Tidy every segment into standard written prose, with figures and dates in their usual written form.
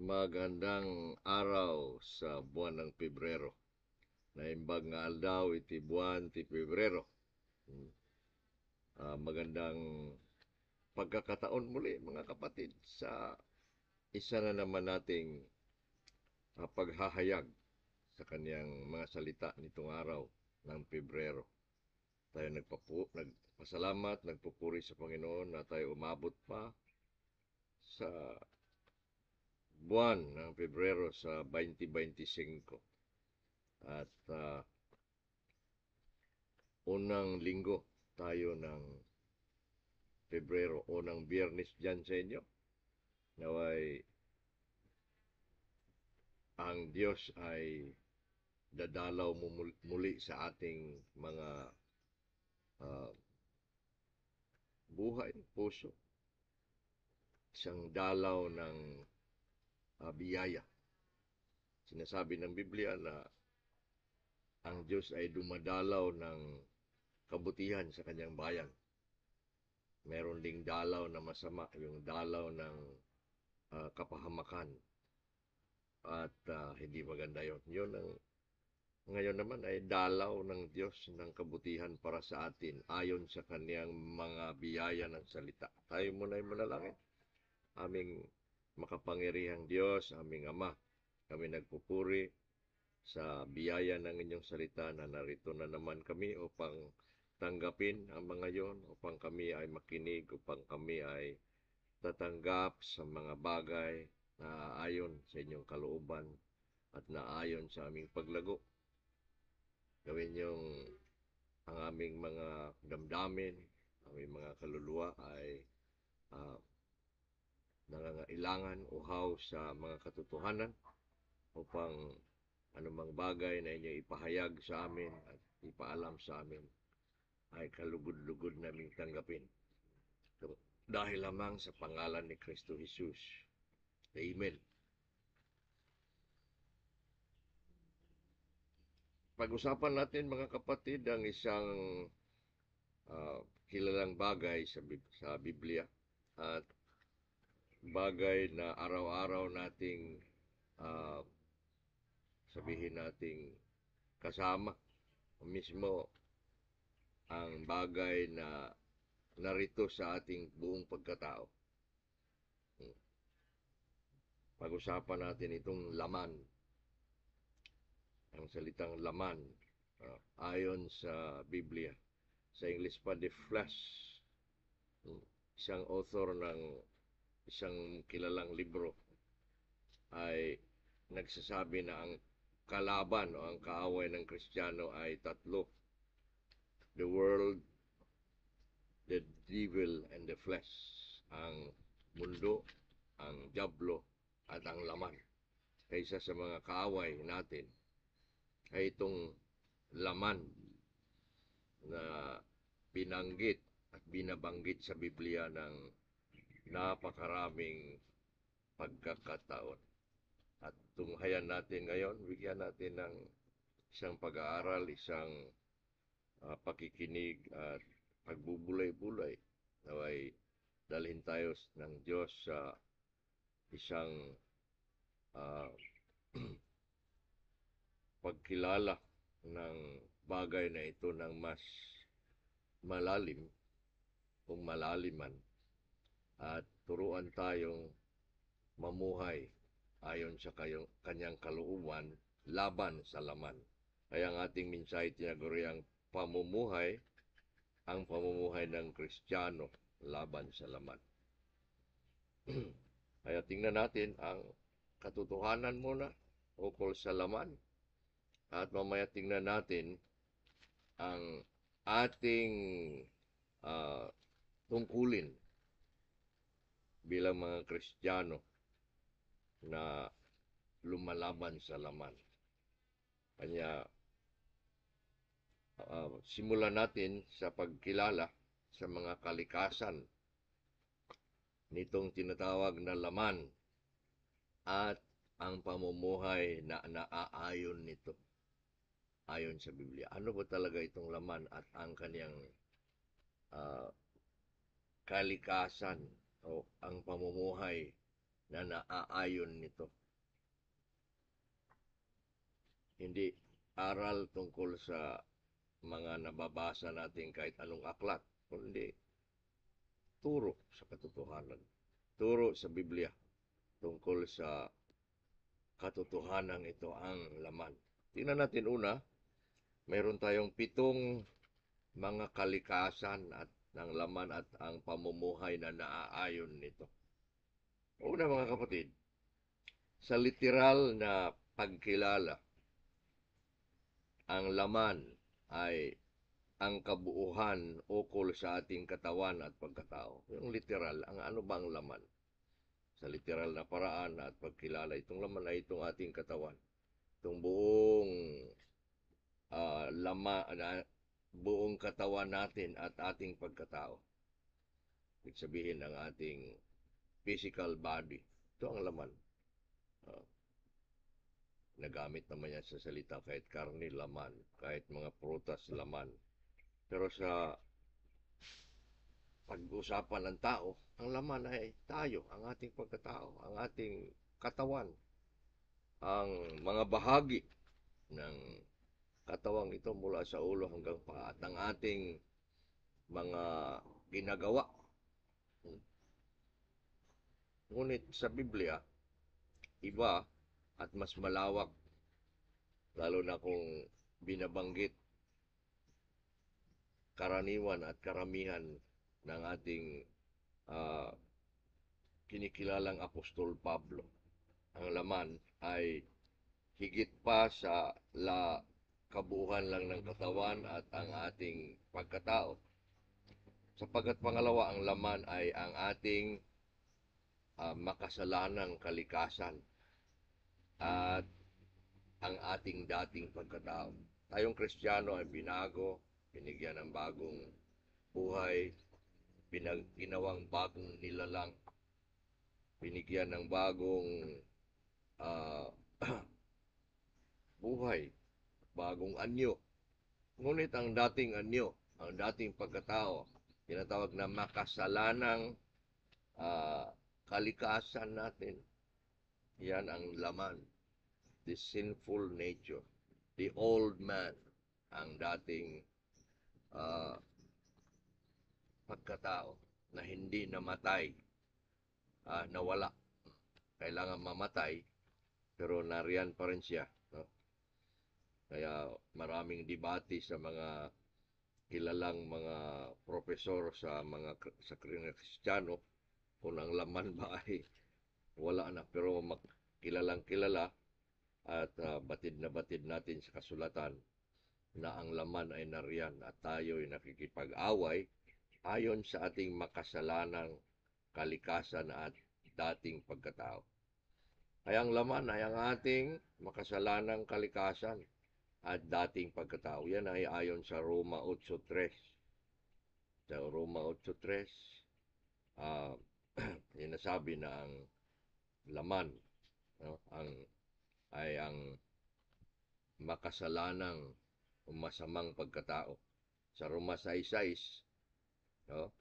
Magandang araw sa buwan ng Pebrero. Naimbag nga aldaw iti buwan ti Pebrero. Magandang pagkakataon muli mga kapatid sa isa na naman nating paghahayag sa kaniyang mga salita nitong araw ng Pebrero. Tayo nagpasalamat, nagpupuri sa Panginoon na tayo umabot pa sa buwan ng Pebrero sa 2025. At unang linggo tayo ng Pebrero, unang biyernes dyan sa inyo. Naway ang Diyos ay dadalaw muli sa ating mga buhay, puso. Isang dalaw ng biyaya. Sinasabi ng Biblia na ang Diyos ay dumadalaw ng kabutihan sa kanyang bayan. Meron ding dalaw na masama, yung dalaw ng kapahamakan. At hindi maganda yun. Yun ang ngayon naman ay dalaw ng Diyos ng kabutihan para sa atin ayon sa kaniyang mga biyaya ng salita. Tayo muna ay manalangin. Aming makapangyarihang Diyos, aming Ama, kami nagpupuri sa biyaya ng inyong salita na narito na naman kami upang tanggapin ang mga yon, upang kami ay makinig, upang kami ay tatanggap sa mga bagay na ayon sa inyong kalooban at na ayon sa aming paglago. Gawin yung ang aming mga damdamin, aming mga kaluluwa ay nangangailangan uhaw sa mga katotohanan upang anumang bagay na inyo ipahayag sa amin at ipaalam sa amin ay kalugod-lugod naming tanggapin. Dahil lamang sa pangalan ni Kristo Jesus. Amen. Pag-usapan natin mga kapatid ang isang kilalang bagay sa Biblia at bagay na araw-araw nating sabihin nating kasama mismo ang bagay na narito sa ating buong pagkatao. Pag-usapan natin itong laman. Ang salitang laman ayon sa Biblia. Sa English pa, the flesh. Isang author ng isang kilalang libro ay nagsasabi na ang kalaban o ang kaaway ng Kristiyano ay tatlo. The world, the devil, and the flesh. Ang mundo, ang diablo, at ang laman. Kaysa sa mga kaaway natin ay itong laman na binanggit at binabanggit sa Biblia ng napakaraming pagkakataon. At tunghayan natin ngayon, bigyan natin ng isang pag-aaral, isang pakikinig at pagbubulay-bulay. Naway dalhin tayo ng Diyos sa isang pagkilala ng bagay na ito ng mas malalim kung malaliman at turuan tayong mamuhay ayon sa kanyang kalooban laban sa laman. Kaya ang ating mensahe tinaguri ang pamumuhay ng Kristiyano laban sa laman. Kaya tingnan natin ang katotohanan muna ukol sa laman at mamaya tingnan natin ang ating tungkulin bilang mga Kristiyano na lumalaban sa laman. Kanya simulan natin sa pagkilala sa mga kalikasan nitong tinatawag na laman at ang pamumuhay na naaayon nito ayon sa Biblia. Ano ba talaga itong laman at ang kaniyang kalikasan o ang pamumuhay na naaayon nito. Hindi aral tungkol sa mga nababasa natin kahit anong aklat, kundi turo sa katotohanan. Turo sa Biblia tungkol sa katotohanan ito ang laman. Tingnan natin una, mayroon tayong 7 mga kalikasan at ng laman at ang pamumuhay na naaayon nito. Una mga kapatid, sa literal na pagkilala, ang laman ay ang kabuuhan ukol sa ating katawan at pagkatao. Yung literal, ang ano ba ang laman? Sa literal na paraan at pagkilala, itong laman ay itong ating katawan. Itong buong katawan natin at ating pagkatao. Ibig sabihin ng ating physical body. Ito ang laman. Nagamit naman yan sa salita kahit karne, laman. Kahit mga prutas, laman. Pero sa pag-usapan ng tao, ang laman ay tayo, ang ating pagkatao, ang ating katawan. Ang mga bahagi ng katawang ito mula sa ulo hanggang paa at ang ating mga ginagawa. Ngunit sa Biblia, iba at mas malawak, lalo na kung binabanggit karaniwan at karamihan ng ating kinikilalang Apostol Pablo. Ang laman ay higit pa sa kabuuhan lang ng katawan at ang ating pagkatao. Sapagkat pangalawa, ang laman ay ang ating makasalanang kalikasan at ang ating dating pagkatao. Tayong Kristiyano ay binago, binigyan ng bagong buhay, ginawang bagong nilalang, binigyan ng bagong buhay, bagong anyo. Ngunit ang dating anyo, ang dating pagkatao, tinatawag na makasalanang kalikasan natin. Yan ang laman. The sinful nature. The old man. Ang dating pagkatao na hindi namatay. Nawala. Kailangan mamatay, pero nariyan pa rin siya. No? Kaya maraming debate sa mga kilalang mga profesor sa Kristiyano kung ang laman ba ay wala na, pero kilalang kilala at batid na batid natin sa kasulatan na ang laman ay nariyan at tayo ay nakikipag-away ayon sa ating makasalanang kalikasan at dating pagkatao. Kaya ang laman ay ang ating makasalanang kalikasan at dating pagkatao. Yan ay ayon sa Roma 8:3. Sa Roma 8:3, sinasabi na ang laman, no, ay ang makasalanang o masamang pagkatao. Sa Roma 6:6, no,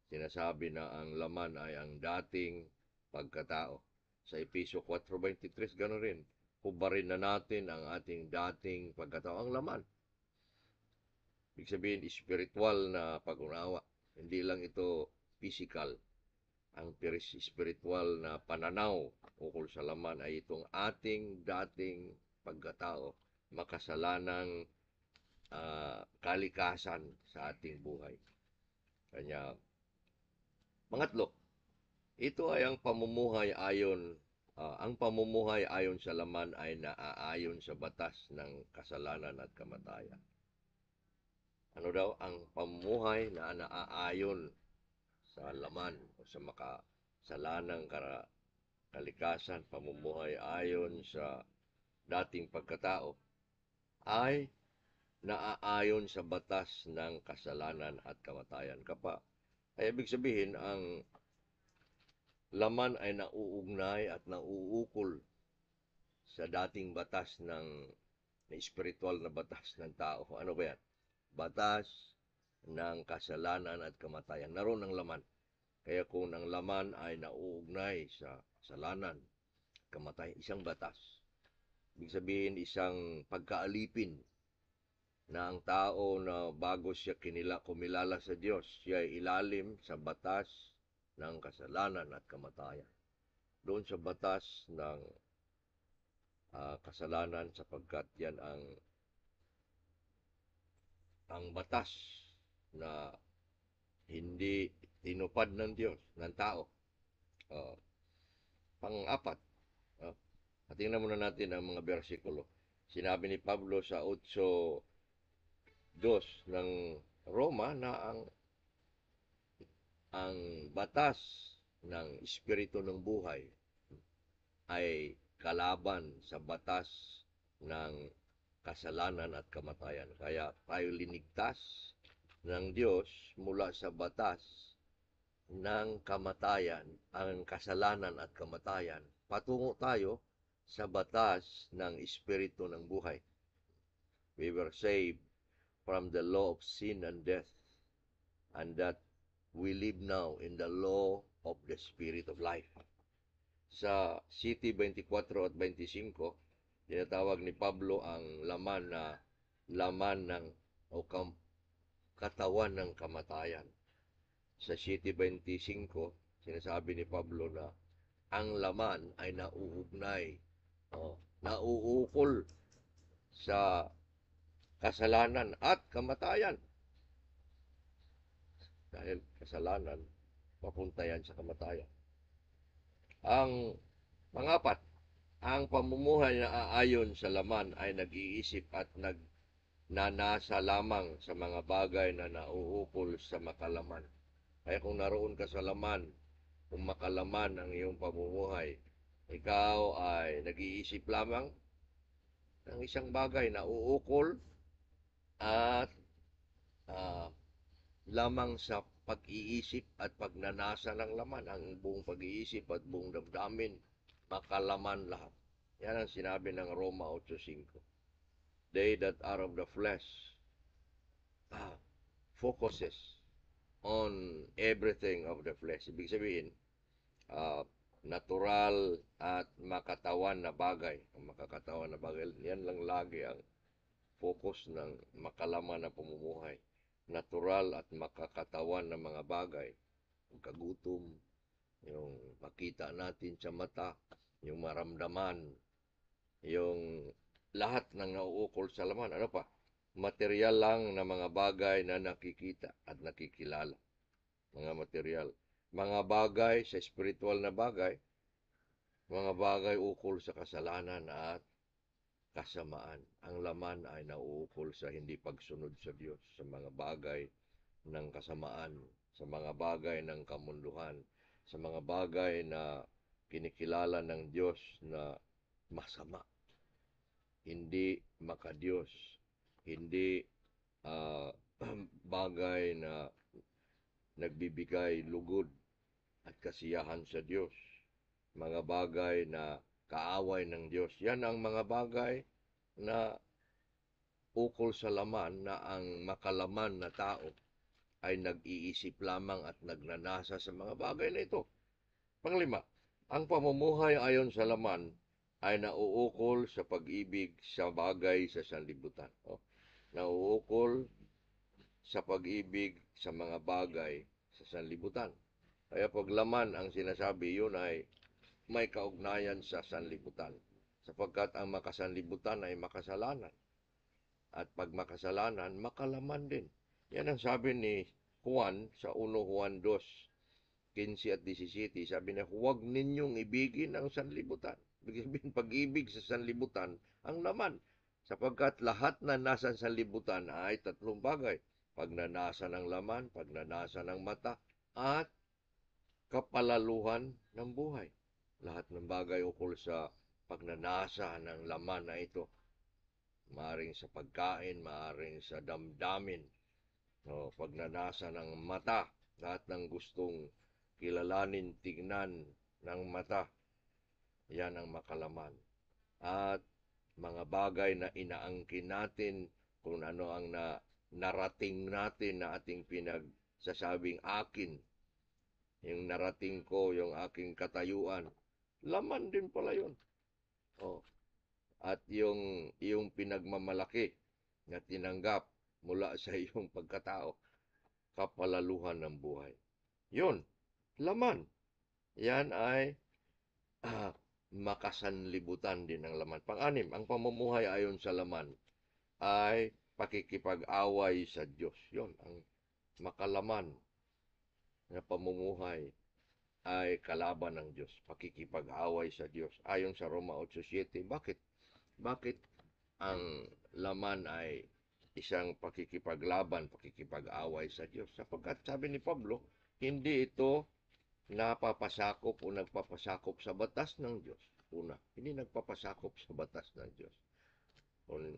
sinasabi na ang laman ay ang dating pagkatao. Sa Efesyo 4:23, gano'n rin. Hubarin na natin ang ating dating pagkatao, ang laman. Ibig sabihin, spiritual na pag-unawa. Hindi lang ito physical. Ang spiritual na pananaw ukol sa laman ay itong ating dating pagkatao, makasalanang kalikasan sa ating buhay. Kanya, pangatlo, ito ay ang pamumuhay ayon sa laman ay naaayon sa batas ng kasalanan at kamatayan. Ano daw? Ang pamumuhay na naaayon sa laman o sa makasalanang kalikasan, pamumuhay ayon sa dating pagkatao, ay naaayon sa batas ng kasalanan at kamatayan. Ay ibig sabihin, ang laman ay nauugnay at nauukol sa dating batas na espiritual na batas ng tao. Ano ba yan? Batas ng kasalanan at kamatayan. Naroon ang laman. Kaya kung ang laman ay nauugnay sa kasalanan, kamatay, isang batas. Ibig sabihin, isang pagkaalipin na ang tao na bago siya kumilala sa Diyos, siya ay ilalim sa batas ng kasalanan at kamatayan. Doon sa batas ng kasalanan, sapagkat yan ang batas na hindi tinupad ng Diyos, ng tao. Uh, Pang-apat, tingnan muna natin ang mga bersikulo. Sinabi ni Pablo sa 8:2 ng Roma na ang batas ng espiritu ng buhay ay kalaban sa batas ng kasalanan at kamatayan. Kaya tayo linigtas ng Diyos mula sa batas ng kamatayan, ang kasalanan at kamatayan. Patungo tayo sa batas ng espiritu ng buhay. We were saved from the law of sin and death, and that we live now in the law of the Spirit of life. Sa City 24 at 25, tinatawag ni Pablo ang laman ng o katawan ng kamatayan. Sa City 25, sinasabi ni Pablo na ang laman ay nauukol sa kasalanan at kamatayan. Dahil kasalanan, papunta yan sa kamatayan. Ang pangapat, ang pamumuhay na aayon sa laman ay nag-iisip at nagnanasa lamang sa mga bagay na nauukol sa makalaman. Kaya kung naroon ka sa laman, kung makalaman ang iyong pamumuhay, ikaw ay nag-iisip lamang ng isang bagay na uukol at lamang sa pag-iisip at pagnanasa ng laman, ang buong pag-iisip at buong damdamin, makalaman lahat. Yan ang sinabi ng Roma 8:5. They that are of the flesh focuses on everything of the flesh. Ibig sabihin, natural at makatawan na bagay. Ang makakatawan na bagay, yan lang lagi ang focus ng makalaman na pamumuhay. Natural at makakatawan na mga bagay. Yung kagutom, yung makita natin sa mata, yung maramdaman, yung lahat ng nauukol sa laman. Ano pa? Material lang na mga bagay na nakikita at nakikilala. Mga material. Mga bagay sa spiritual na bagay, mga bagay ukol sa kasalanan at kasamaan. Ang laman ay nauukol sa hindi pagsunod sa Diyos, sa mga bagay ng kasamaan, sa mga bagay ng kamunduhan, sa mga bagay na kinikilala ng Diyos na masama. Hindi makadiyos, hindi bagay na nagbibigay lugod at kasiyahan sa Diyos. Mga bagay na kaaway ng Diyos. Yan ang mga bagay na ukol sa laman na ang makalaman na tao ay nag-iisip lamang at nagnanasa sa mga bagay na ito. Panglima, ang pamumuhay ayon sa laman ay nauukol sa pag-ibig sa bagay sa sanlibutan. Nauukol sa pag-ibig sa mga bagay sa sanlibutan. Kaya pag laman ang sinasabi, yun ay may kaugnayan sa sanlibutan. Sapagkat ang makasanlibutan ay makasalanan. At pag makasalanan, makalaman din. Yan ang sabi ni Juan sa 1 Juan 2:15 at 17. Sabi niya, huwag ninyong ibigin ang sanlibutan. Ibig pag-ibig sa sanlibutan, ang laman. Sapagkat lahat na nasa sanlibutan ay tatlong bagay. Pagnanasa ng laman, pagnanasa ng mata, at kapalaluhan ng buhay. Lahat ng bagay ukol sa pagnanasa ng laman na ito. Maaring sa pagkain, maaring sa damdamin. Pagnanasa ng mata, lahat ng gustong kilalanin, tignan ng mata. Yan ang makalaman. At mga bagay na inaangkin natin, kung ano ang narating natin na ating pinagsasabing akin, yung narating ko, yung aking katayuan, laman din pala yun. Oh. At yung pinagmamalaki na tinanggap mula sa iyong pagkatao, kapalaluhan ng buhay. Yun, laman. Yan ay ah, makasanlibutan din ng laman. Pang-anim, ang pamumuhay ayon sa laman ay pakikipag-away sa Diyos. Yun, ang makalaman na pamumuhay ay kalaban ng Diyos, pakikipag-away sa Diyos. Ayon sa Roma 8:7, bakit? Bakit ang laman ay isang pakikipaglaban, pakikipag-away sa Diyos? Sapagkat sabi ni Pablo, hindi ito napapasakop o nagpapasakop sa batas ng Diyos. Una, hindi nagpapasakop sa batas ng Diyos. Kung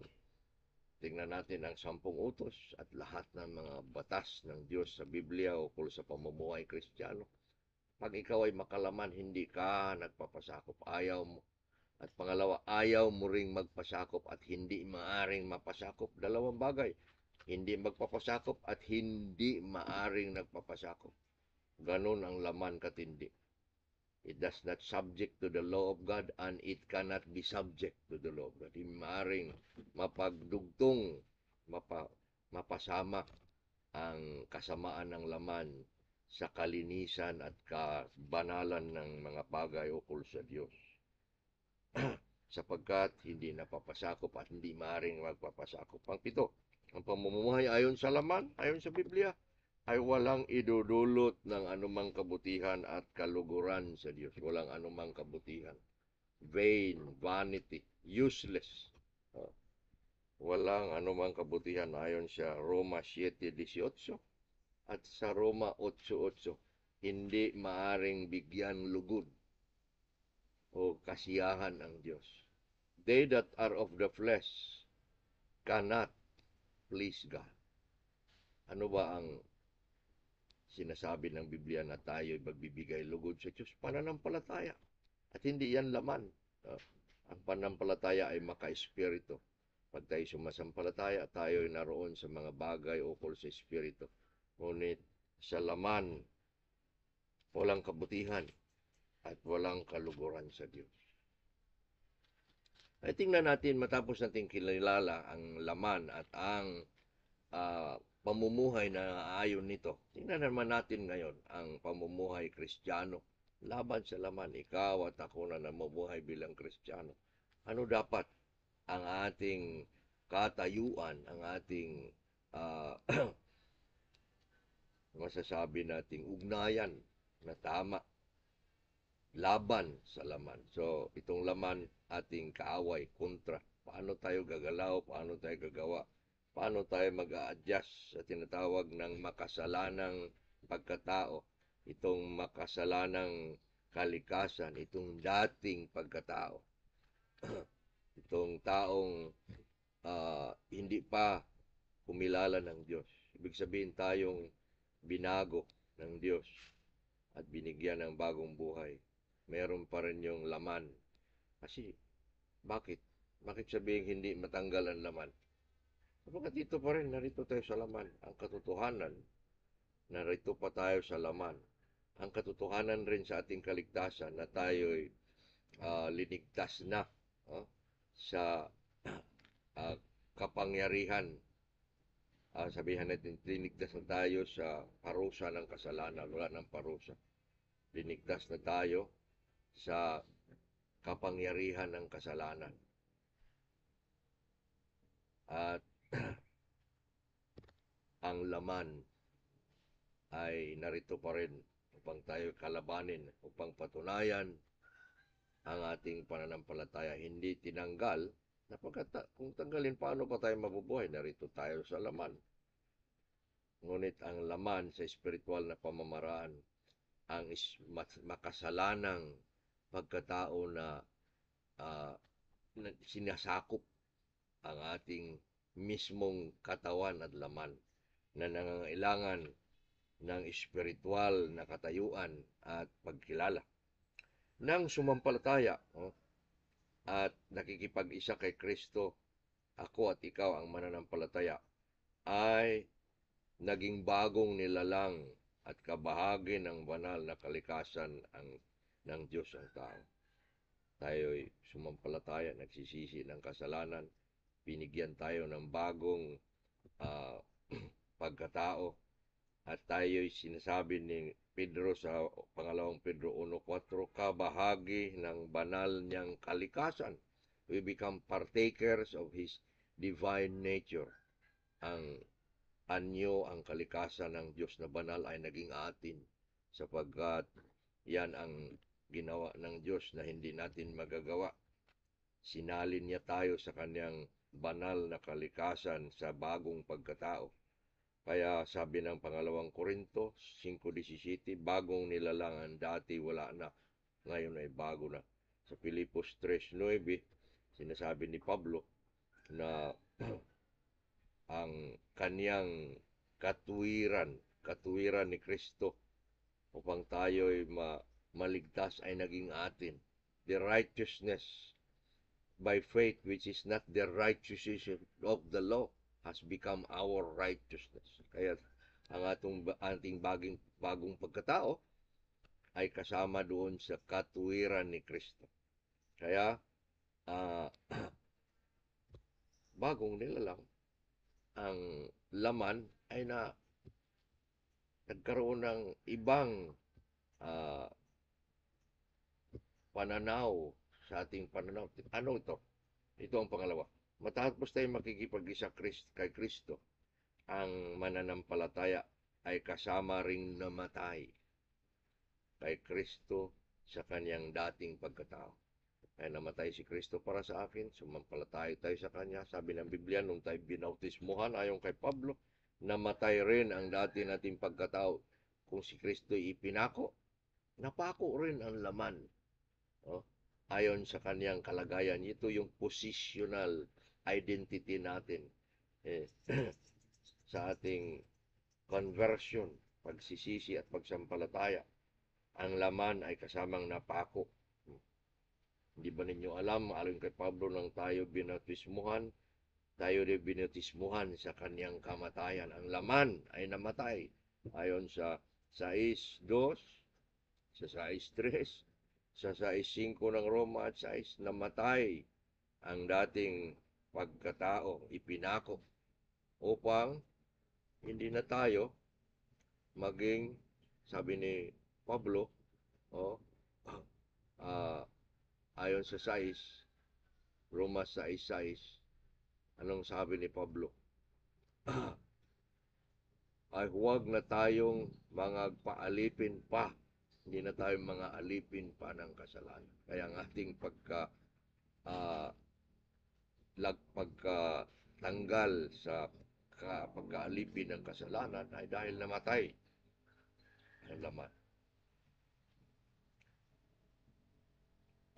tingnan natin ang 10 utos at lahat ng mga batas ng Diyos sa Biblia o kung sa pamumuhay Kristiyano, pag ikaw ay makalaman, hindi ka nagpapasakop, ayaw mo. At pangalawa, ayaw mo ring magpasakop at hindi maaring mapasakop. Dalawang bagay, hindi magpapasakop at hindi maaring nagpapasakop. Ganon ang laman katindi. It does not subject to the law of God and it cannot be subject to the law of God. Hindi maaring mapagdugtong, mapasama ang kasamaan ng laman sa kalinisan at kabanalan ng mga bagay ukol sa Diyos. Sapagkat hindi napapasakop at hindi maaaring magpapasakop. Pang-7, ang pamumuhay ayon sa laman, ayon sa Biblia, ay walang idudulot ng anumang kabutihan at kaluguran sa Diyos. Walang anumang kabutihan. Vain, vanity, useless. Walang anumang kabutihan ayon sa Roma 7:18 at sa Roma 8:8. Hindi maaring bigyan lugod o kasiyahan ang Diyos. They that are of the flesh cannot please God. Ano ba ang sinasabi ng Biblia na tayo ay magbibigay lugod sa Diyos? Pananampalataya. At hindi yan laman. Ang pananampalataya ay maka-espiritu. Pag tayo sumasampalataya, tayo ay naroon sa mga bagay ukol sa espiritu. Ngunit sa laman, walang kabutihan at walang kaluguran sa Diyos. Ay tingnan natin, matapos natin kilala ang laman at ang pamumuhay na ayon nito. Tingnan naman natin ngayon ang pamumuhay Kristiyano laban sa laman. Ikaw at ako na namumuhay bilang Kristiyano. Ano dapat ang ating katayuan, ang ating masasabi nating ugnayan na tama laban sa laman. So, itong laman ating kaaway, kontra. Paano tayo gagalaw, paano tayo gagawa, paano tayo mag-a-adjust sa tinatawag ng makasalanang pagkatao, itong makasalanang kalikasan, itong dating pagkatao. Itong taong hindi pa kumilala ng Diyos. Ibig sabihin tayong binago ng Diyos at binigyan ng bagong buhay. Meron pa rin yung laman. Kasi, bakit? Bakit sabihin hindi matanggal ang laman? Sapagkat dito pa rin, narito tayo sa laman. Ang katotohanan, narito pa tayo sa laman. Ang katotohanan rin sa ating kaligtasan na tayo'y linigtas na sa kapangyarihan. Sabihan natin, linigtas na tayo sa parusa ng kasalanan. Wala ng parusa. Linigtas na tayo sa kapangyarihan ng kasalanan. At ang laman ay narito pa rin upang tayo kalabanin, upang patunayan ang ating pananampalataya. Hindi tinanggal, kung tanggalin, paano pa tayo mabubuhay? Narito tayo sa laman. Ngunit ang laman sa espiritual na pamamaraan, ang makasalanang pagkatao na sinasakop ang ating mismong katawan at laman na nangangailangan ng espiritual na katayuan at pagkilala. Nang sumampalataya at nakikipag-isa kay Kristo, ako at ikaw ang mananampalataya, ay naging bagong nilalang at kabahagi ng banal na kalikasan ng Diyos ang tao. Tayo'y sumampalataya, nagsisisi ng kasalanan, binigyan tayo ng bagong uh, pagkatao, at tayo'y sinasabi ni Pedro sa pangalawang Pedro 1:4, kabahagi ng banal niyang kalikasan. We become partakers of His divine nature. Ang anyo, ang kalikasan ng Diyos na banal ay naging atin sapagkat yan ang ginawa ng Diyos na hindi natin magagawa. Sinalin niya tayo sa kanyang banal na kalikasan sa bagong pagkatao. Kaya sabi ng pangalawang Korinto 5:17, bagong nilalangan, dati wala na, ngayon ay bago na. Sa Pilipos 3:9, sinasabi ni Pablo na ang kaniyang katuwiran ni Kristo upang tayo'y maligtas ay naging atin. The righteousness by faith, which is not the righteousness of the law, has become our righteousness. Kaya ang ating bagong pagkatao ay kasama doon sa katuwiran ni Kristo. Kaya bagong nilalang, ang laman ay nagkaroon ng ibang pananaw sa ating pananaw. Ano ito? Ito ang pangalawa. Matapos tayo makikipag-isa kay Kristo, ang mananampalataya ay kasama ring namatay kay Kristo sa kanyang dating pagkatao. Ay namatay si Kristo para sa akin, sumampalataya tayo sa Kanya. Sabi ng Biblia, nung tayo binautismuhan, ayon kay Pablo, namatay rin ang dati nating pagkatao. Kung si Kristo ipinako, napako rin ang laman. Ayon sa Kanyang kalagayan, ito yung positional identity natin. Sa ating conversion, pagsisisi at pagsampalataya, ang laman ay kasamang napako. Hindi ba ninyo alam, ayon kay Pablo, nang tayo binautismuhan, tayo din binautismuhan sa kanyang kamatayan. Ang laman ay namatay. Ayon sa 6:2, sa 6:3, sa 6:5 ng Roma at 6, namatay ang dating pagkatao, ipinako, upang hindi na tayo maging, sabi ni Pablo, ayon sa 6, Roma 6:6, anong sabi ni Pablo? Ay huwag na tayong mga paalipin pa. Hindi na tayo mga alipin pa ng kasalanan. Kaya ang ating pagkatanggal sa pagkaalipin ng kasalanan ay dahil namatay ang laman.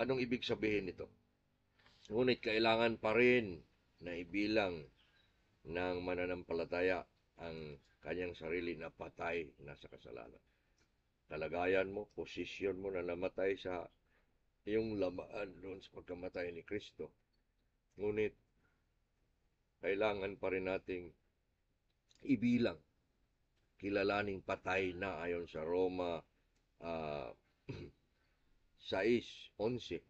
Anong ibig sabihin nito? Ngunit kailangan pa rin na ibilang ng mananampalataya ang kanyang sarili na patay na sa kasalanan. Kalagayan mo, posisyon mo na namatay sa iyong lamaan doon sa pagkamatay ni Kristo. Ngunit kailangan pa rin nating ibilang, kilalaning patay na ayon sa Roma 6:11.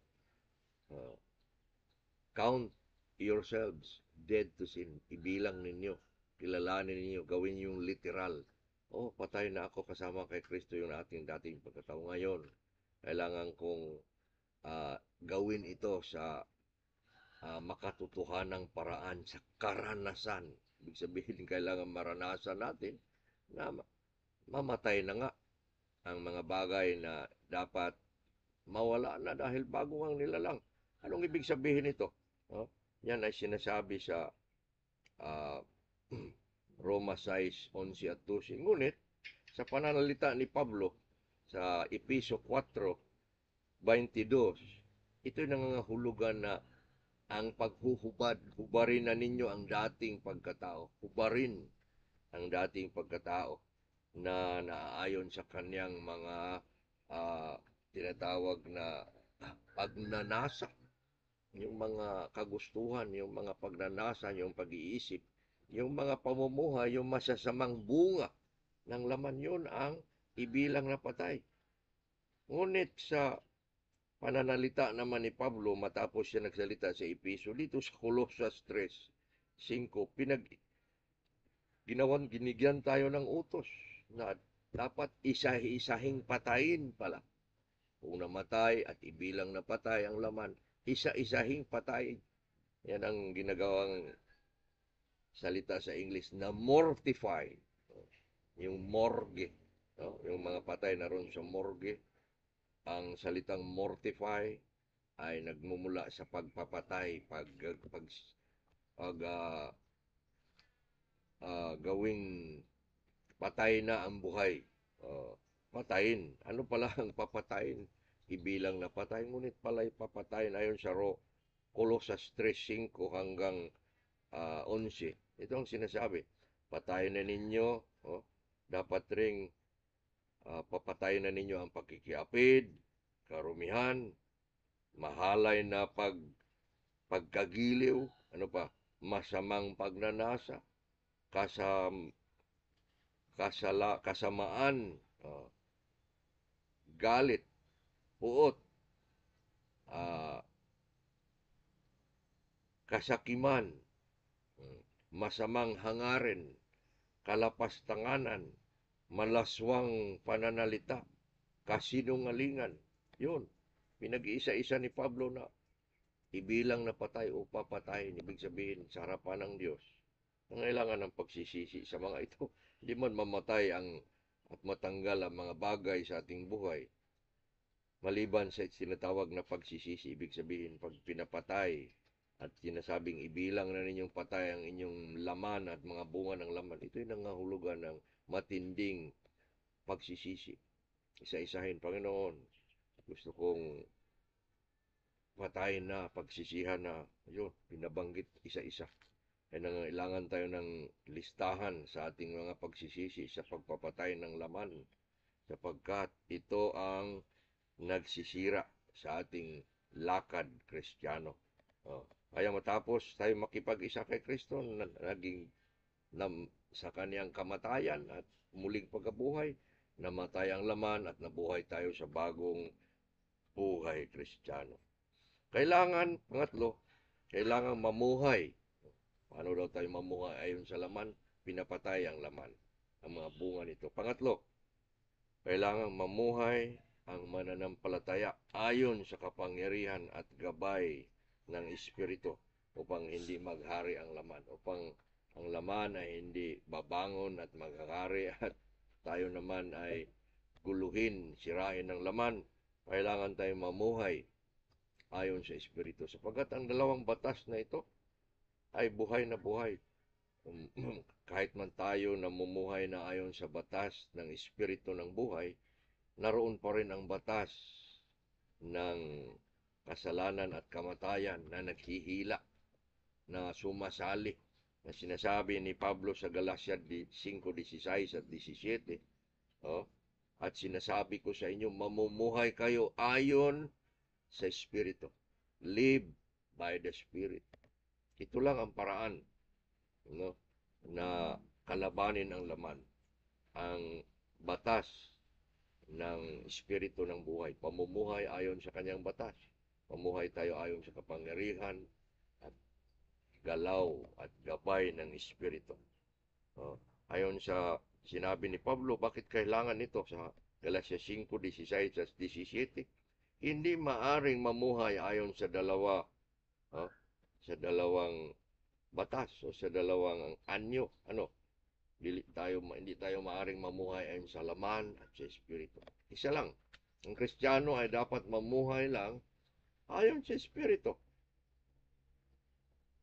Count yourselves dead to sin. Ibilang ninyo, kilalanin ninyo, gawin yung literal. Patay na ako kasama kay Kristo yung ating dating pagkatao. Ngayon, kailangan kong gawin ito sa makatotohanang paraan, sa karanasan. Ibig sabihin, kailangan maranasan natin na mamatay na nga ang mga bagay na dapat mawala na dahil bago ang nilalang. Anong ibig sabihin ito? Yan ay sinasabi sa Roma 6:11 at 12. Ngunit, sa pananalita ni Pablo sa Epeso 4:22, ito'y nangangahulugan na ang paghuhubad, hubarin na ninyo ang dating pagkatao. Hubarin ang dating pagkatao na naaayon sa kanyang mga tinatawag na pagnanasa, yung mga kagustuhan, yung mga pagnanasa, yung pag-iisip, yung mga pamumuhay, yung masasamang bunga ng laman, yun ang ibilang na patay. Ngunit sa pananalita naman ni Pablo matapos siya nagsalita sa Episo dito sa Colossus 3:5, ginigyan tayo ng utos na dapat isa-isahing patayin pala. Kung namatay at ibilang na patay ang laman, isa-isahing patayin. Yan ang ginagawang salita sa English na mortify. Yung morgue. No? Yung mga patay na ron sa morgue. Ang salitang mortify ay nagmumula sa pagpapatay, pag gawing patay na ang buhay. Patayin. Ano pala ang papatayin? Ibilang na patay, ngunit pala papatayin ayon sa Colossus 3:5 hanggang 11. Ito ang sinasabi. Patayin na ninyo, dapat ring papatayin na ninyo ang pagkikiapid, karumihan, mahalay na pagkagiliw, ano pa, masamang pagnanasa, kasamaan, galit, puot, kasakiman, masamang hangarin, kalapastanganan, malaswang pananalita, kasinungalingan. Yun, pinag-iisa-isa ni Pablo na ibilang na patay o papatayin. Ibig sabihin, sa harapan ng Diyos, nangailangan ng pagsisisi sa mga ito. Hindi man mamatay at matanggal ang mga bagay sa ating buhay. Maliban sa sinatawag na pagsisisi, ibig sabihin, pag pinapatay at sinasabing ibilang na ninyong patay ang inyong laman at mga bunga ng laman, ito'y nangahulugan ng matinding pagsisisi. Isa-isahin, Panginoon, gusto kong patayin na, pagsisihan na, yun, pinabanggit isa-isa. Ay nangailangan tayo ng listahan sa ating mga pagsisisi sa pagpapatay ng laman, sapagkat ito ang nagsisira sa ating lakad Kristiyano. Kaya matapos tayo makipag-isa kay Kristo, naging sa kaniyang kamatayan at muling pagkabuhay, namatay ang laman at nabuhay tayo sa bagong buhay Kristiyano. Pangatlo, kailangan mamuhay. Paano daw tayo mamuhay ayon sa laman? Pinapatay ang laman, ang mga bunga nito. Pangatlo, kailangan mamuhay ang mananampalataya ayon sa kapangyarihan at gabay ng Espiritu upang hindi maghari ang laman, upang ang laman ay hindi babangon at maghari at tayo naman ay guluhin, sirain ng laman. Kailangan tayong mamuhay ayon sa Espiritu, sapagkat ang dalawang batas na ito ay buhay na buhay. Kahit man tayo namumuhay na ayon sa batas ng Espiritu ng buhay, naroon pa rin ang batas ng kasalanan at kamatayan na naghihila, na sumasali, na sinasabi ni Pablo sa Galacia 5:16 at 17. At sinasabi ko sa inyo, mamumuhay kayo ayon sa Espiritu. Live by the Spirit. Ito lang ang paraan, na kalabanin ang laman. Ang batas ng Espiritu ng buhay. Pamumuhay ayon sa kanyang batas. Pamuhay tayo ayon sa kapangyarihan at galaw at gabay ng Espiritu. Ayon sa sinabi ni Pablo, bakit kailangan ito sa Galacia 5:16 at 17? Hindi maaring mamuhay ayon sa dalawang batas o sa dalawang anyo. Hindi tayo maaring mamuhay ayon sa laman at sa Espiritu. Isa lang. Ang Kristiyano ay dapat mamuhay lang ayon sa Espiritu.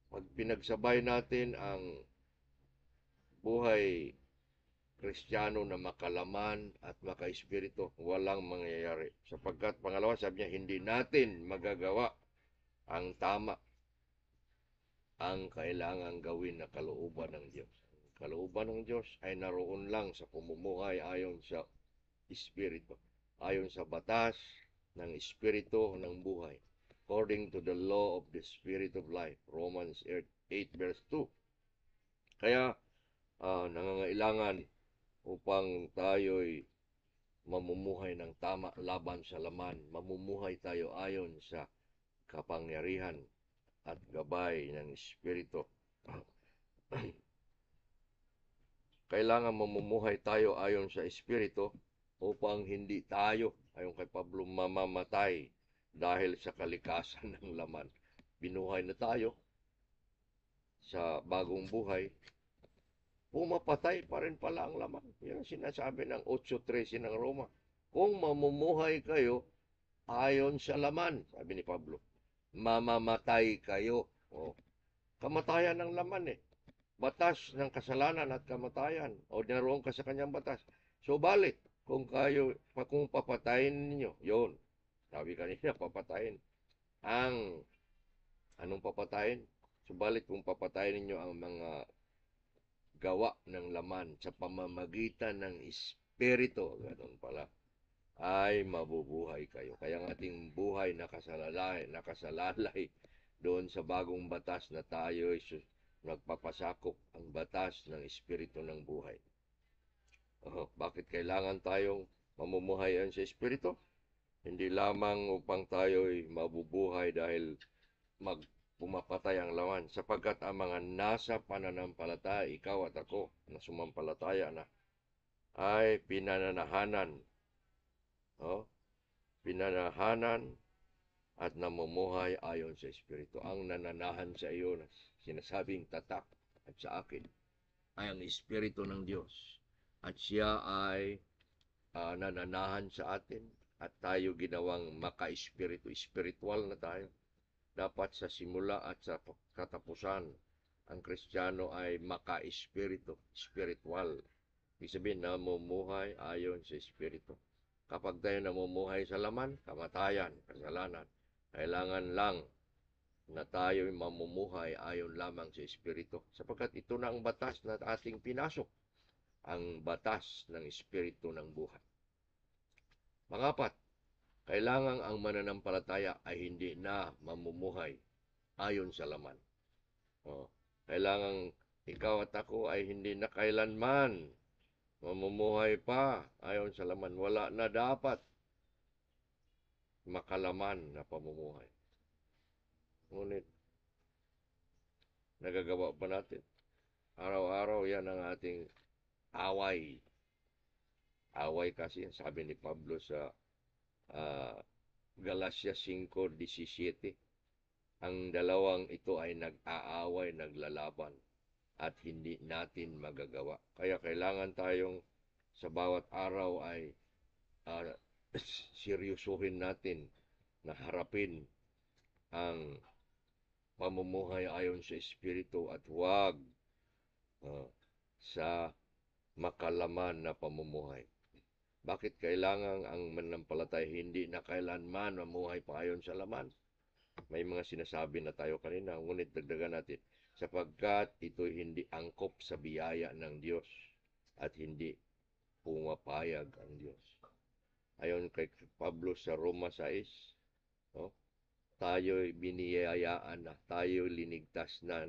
Pag pinagsabay natin ang buhay Kristiyano na makalaman at maka-Espiritu, walang mangyayari. Sapagkat, pangalawa, sabi niya, hindi natin magagawa ang tama, ang kailangang gawin na kalooban ng Diyos. Kalooban ng Diyos ay naroon lang sa pumumuhay ayon sa Espiritu, ayon sa batas ng Espiritu ng buhay, according to the law of the Spirit of life, Romans 8:2. Kaya nangangailangan upang tayo'y mamumuhay ng tama laban sa laman. Mamumuhay tayo ayon sa kapangyarihan at gabay ng Espiritu. Kailangan mamumuhay tayo ayon sa Espiritu upang hindi tayo, ayon kay Pablo, mamamatay dahil sa kalikasan ng laman. Binuhay na tayo sa bagong buhay, pumapatay pa rin pala ang laman. Yan ang sinasabi ng 8:13 ng Roma. Kung mamumuhay kayo ayon sa laman, sabi ni Pablo, mamamatay kayo. O, kamatayan ng laman eh. Batas ng kasalanan at kamatayan o naroon ka sa kanyang batas. So balit, kung papatayin ninyo, yon. Sabi kanina, papatayin. Anong papatayin? Subalit kung papatayin ninyo ang mga gawa ng laman sa pamamagitan ng Espiritu, ganun pala, ay mabubuhay kayo. Kaya ang ating buhay nakasalalay doon sa bagong batas na tayo ay nagpapasakop ang batas ng Espiritu ng buhay. Bakit kailangan tayong mamumuhay sa Espiritu? Hindi lamang upang tayo'y mabubuhay dahil pumapatay ang laman, sapagkat ang mga nasa pananampalataya, ikaw at ako, na sumampalataya na, ay pinananahanan at namumuhay ayon sa Espiritu. Ang nananahan sa iyo na sinasabing tatak at sa akin ay ang Espiritu ng Diyos. At siya ay nananahan sa atin at tayo ginawang maka-espiritu. Espiritual na tayo. Dapat sa simula at sa katapusan, ang Kristiyano ay maka-espiritu, spiritual. Ibig sabihin, namumuhay ayon sa Espiritu. Kapag tayo namumuhay sa laman, kamatayan, kasalanan. Kailangan lang na tayo'y mamumuhay ayon lamang sa Espiritu. Sapagkat ito na ang batas na ating pinasok, ang batas ng Espiritu ng buhay. Pangapat, kailangan ang mananampalataya ay hindi na mamumuhay ayon sa laman. Kailangan ikaw at ako ay hindi na kailanman mamumuhay pa ayon sa laman. Wala na dapat makalaman na pamumuhay. Ngunit, nagagawa pa natin. Araw-araw yan ang ating away. Away kasi, sabi ni Pablo sa Galatia 5:17, ang dalawang ito ay nag-aaway, naglalaban, at hindi natin magagawa. Kaya kailangan tayong sa bawat araw ay seryosohin natin na harapin ang pamumuhay ayon sa Espiritu at huwag sa makalaman na pamumuhay. Bakit kailangan ang mananampalataya hindi na kailanman mamuhay pa ayon sa laman? May mga sinasabi na tayo kanina, ngunit dagdagan natin, sapagkat ito'y hindi angkop sa biyaya ng Diyos at hindi pumapayag ang Diyos. Ayon kay Pablo sa Roma 6, tayo'y biniyayaan na, tayo'y linigtas na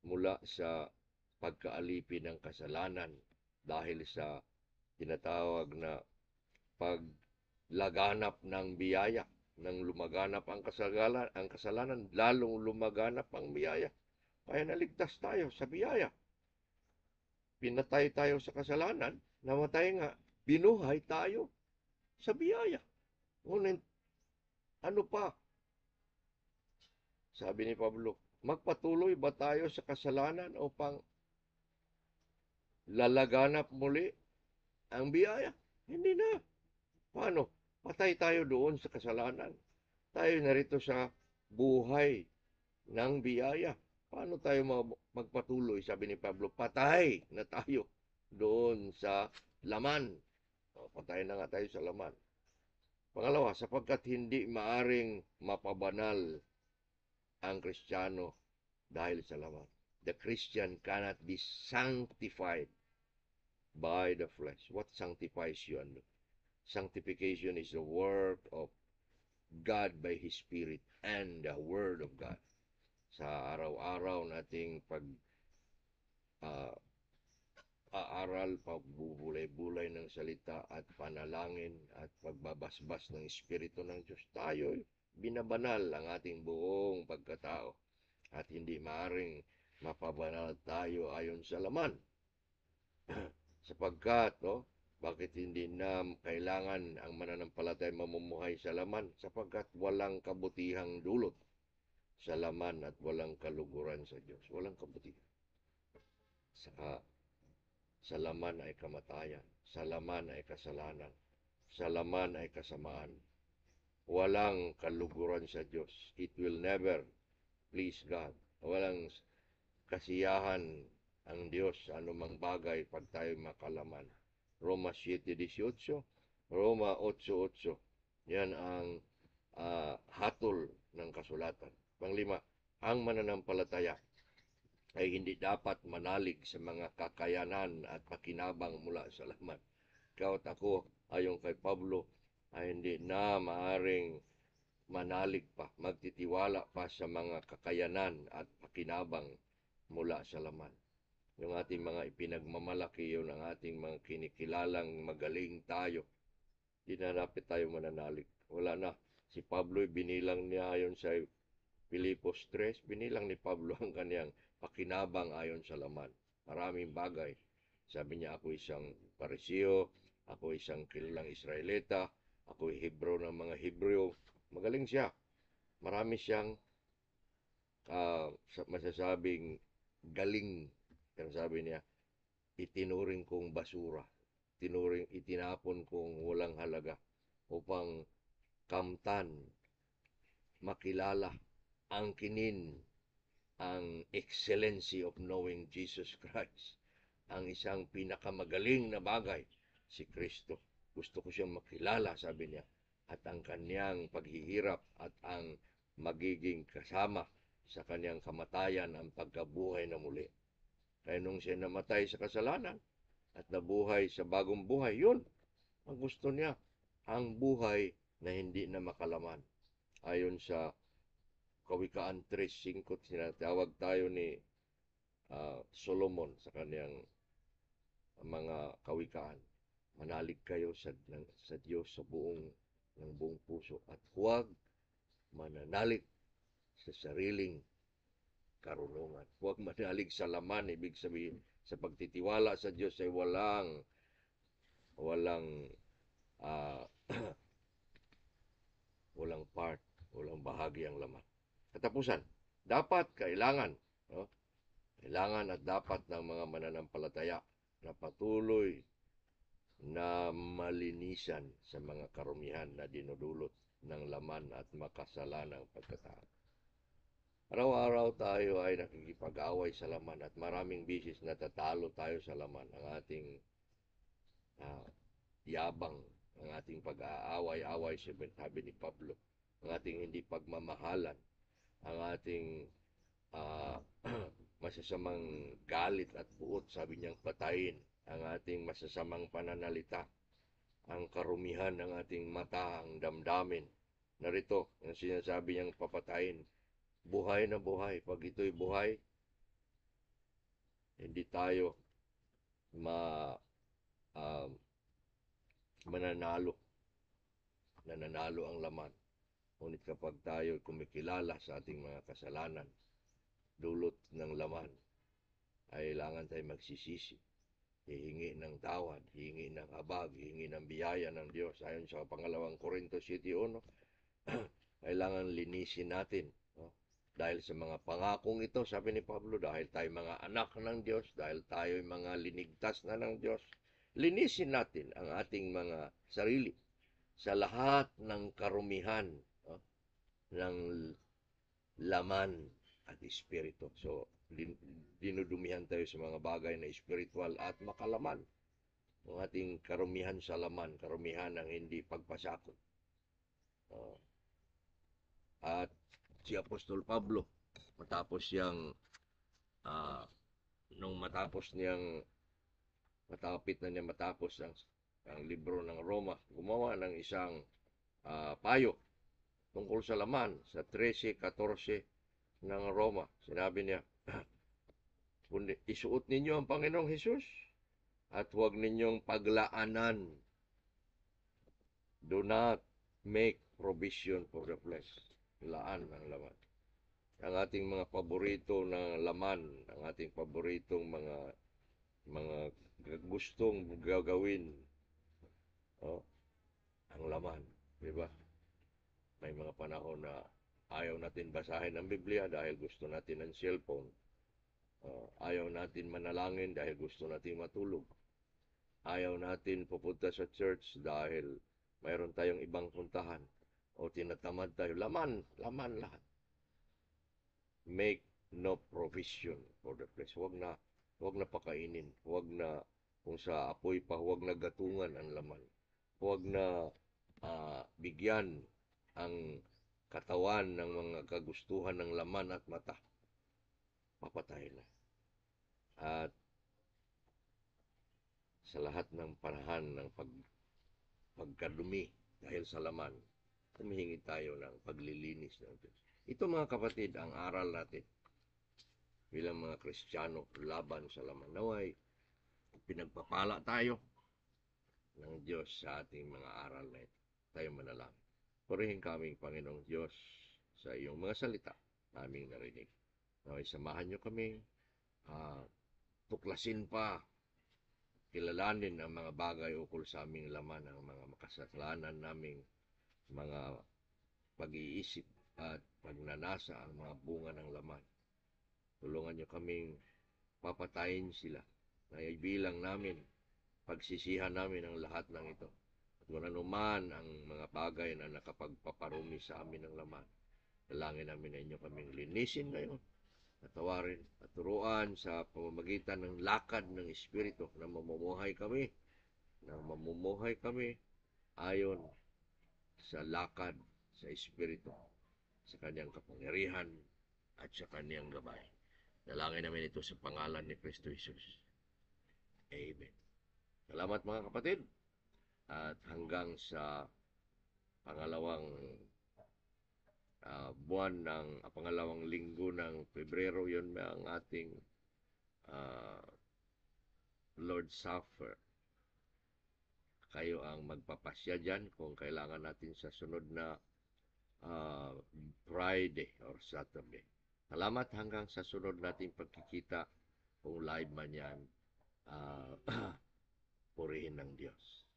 mula sa pagkaalipin ng kasalanan dahil sa tinatawag na paglaganap ng biyaya. Nang lumaganap ang kasalanan, lalong lumaganap ang biyaya. Kaya naligtas tayo sa biyaya. Pinatay tayo sa kasalanan, namatay nga, binuhay tayo sa biyaya. Ngunit, ano pa? Sabi ni Pablo, magpatuloy ba tayo sa kasalanan upang lalaganap muli ang biyaya? Hindi na. Paano? Patay tayo doon sa kasalanan. Tayo narito sa buhay ng biyaya. Paano tayo magpatuloy? Sabi ni Pablo, patay na tayo doon sa laman. Patay na nga tayo sa laman. Pangalawa, sapagkat hindi maaring mapabanal ang Kristiyano dahil sa laman. The Christian cannot be sanctified by the flesh. What sanctifies you? Sanctification is the work of God by His Spirit and the Word of God. Sa araw-araw nating pag-aaral, pagbubulay-bulay ng salita at panalangin at pagbabasbas ng Espiritu ng Diyos, tayo binabanal ang ating buong pagkatao at hindi maaring mapabanal tayo ayon sa laman. Sapagkat, bakit hindi na kailangan ang mananampalataya mamumuhay sa laman? Sapagkat walang kabutihang dulot sa laman at walang kaluguran sa Diyos. Walang kabutihan. Sa laman ay kamatayan, sa laman ay kasalanan, sa laman ay kasamaan. Walang kaluguran sa Diyos. It will never please God. Walang kasiyahan ang Diyos sa anumang bagay pag tayo makalaman. Roma 7:18, Roma 8:8. Yan ang hatol ng kasulatan. Panglima, ang mananampalataya ay hindi dapat manalig sa mga kakayanan at pakinabang mula sa laman. Ikaw at ako, ayon kay Pablo, ay hindi na maaring manalig pa, magtitiwala pa sa mga kakayanan at pakinabang mula sa laman. Yung ating mga ipinagmamalaki, yun ang ating mga kinikilalang magaling tayo. Di na dapat tayo mananalig. Wala na. Si Pablo, binilang niya ayon sa Filipos 3, binilang ni Pablo ang kanyang pakinabang ayon sa laman. Maraming bagay. Sabi niya, ako isang Pariseo, ako isang kilalang Israelita, ako Hebrew ng mga Hebreo. Magaling siya. Marami siyang masasabing galing. Pero sabi niya, itinuring kong basura. Itinapon kong walang halaga upang kamtan, makilala, angkinin ang excellency of knowing Jesus Christ. Ang isang pinakamagaling na bagay, si Kristo. Gusto ko siyang makilala, sabi niya. At ang kanyang paghihirap at ang magiging kasama sa kanyang kamatayan, ang pagkabuhay na muli. Kaya nung siya namatay sa kasalanan at nabuhay sa bagong buhay, yun ang gusto niya. Ang buhay na hindi na makalaman. Ayon sa Kawikaan 3:5, tinatawag tayo ni Solomon sa kanyang mga kawikaan. Manalig kayo sa Diyos ng buong puso at huwag mananalig sa sariling karunungan. Huwag manalig sa laman. Ibig sabihin, sa pagtitiwala sa Diyos ay walang uh, walang part, walang bahagi ang laman. Katapusan, kailangan at dapat ng mga mananampalataya na patuloy na malinisan sa mga karumihan na dinudulot ng laman at makasalanang pagkatao. Araw-araw tayo ay nakikipag-away sa laman at maraming bisis natatalo tayo sa laman. Ang ating yabang, ang ating pag-aaway-away, sabi ni Pablo, ang ating hindi pagmamahalan, ang ating masasamang galit at buot, sabi niyang patayin, ang ating masasamang pananalita, ang karumihan ng ating mata, ang damdamin. Narito, ang sinasabi niyang papatayin, buhay na buhay. Pag ito'y buhay, hindi tayo mananalo. Nananalo ang laman. Ngunit kapag tayo kumikilala sa ating mga kasalanan, dulot ng laman, ay kailangan tayo magsisisi, hihingi ng tawad, hihingi ng habag, hihingi ng biyaya ng Diyos. Ayon sa 2 Korinto 7:1, kailangan linisin natin. Dahil sa mga pangakong ito, sabi ni Pablo, dahil tayo mga anak ng Diyos, dahil tayo mga linigtas na ng Diyos, linisin natin ang ating mga sarili sa lahat ng karumihan ng laman at espiritu. So, dinudumihan tayo sa mga bagay na espiritual at makalaman. Ang ating karumihan sa laman, karumihan ng hindi pagpasakot. At si Apostol Pablo, matapos ang libro ng Roma, gumawa ng isang payo tungkol sa laman sa 13:14 ng Roma. Sinabi niya, kung isuot ninyo ang Panginoong Hesus, At huwag ninyong paglaanan. Do not make provision for the flesh. Laan ang laman. Ang ating mga paborito na laman, ang ating paboritong mga gustong gagawin, oh, ang laman, di ba? May mga panahon na ayaw natin basahin ang Biblia dahil gusto natin ng cellphone. Ayaw natin manalangin dahil gusto natin matulog. Ayaw natin pupunta sa church dahil mayroon tayong ibang puntahan o tinatamad tayo. Laman lahat. Make no provision for the flesh. Huwag na pakainin. Huwag na, kung sa apoy pa, huwag na gatungan ang laman. Huwag na bigyan ang katawan ng mga kagustuhan ng laman at mata. Papatay na. At sa lahat ng panahon ng pagkadumi dahil sa laman, humihingi tayo ng paglilinis ng Diyos. Ito mga kapatid, ang aral natin bilang mga Kristiyano laban sa laman. Naway, pinagpapala tayo ng Diyos sa ating mga aral na ito. Tayo manalangin. Purihin kaming Panginoong Diyos sa iyong mga salita naming narinig. Naway, samahan niyo kami, tuklasin pa, kilalanin ang mga bagay ukol sa aming laman, ang mga makasalanan naming mga pag-iisip at pagnanasa ang mga bunga ng laman. Tulungan niyo kaming papatayin sila na ibilang namin, pagsisihan namin ang lahat ng ito. At kung ano man ang mga bagay na nakapagpaparumi sa amin ng laman, dalangin namin na inyo kaming linisin ngayon, natawarin at turuan sa pamamagitan ng lakad ng Espiritu na mamumuhay kami ayon sa lakad sa Espiritu, sa kanyang kapangyarihan at sa kanyang gabay. Dalangin namin ito sa pangalan ni Kristo Jesus. Amen. Salamat mga kapatid. At hanggang sa pangalawang pangalawang linggo ng Pebrero, yun ang ating Lord's Supper. Kayo ang magpapasya dyan kung kailangan natin sa sunod na Friday or Saturday. Salamat hanggang sa sunod nating pagkikita, kung live man yan, purihin ng Diyos.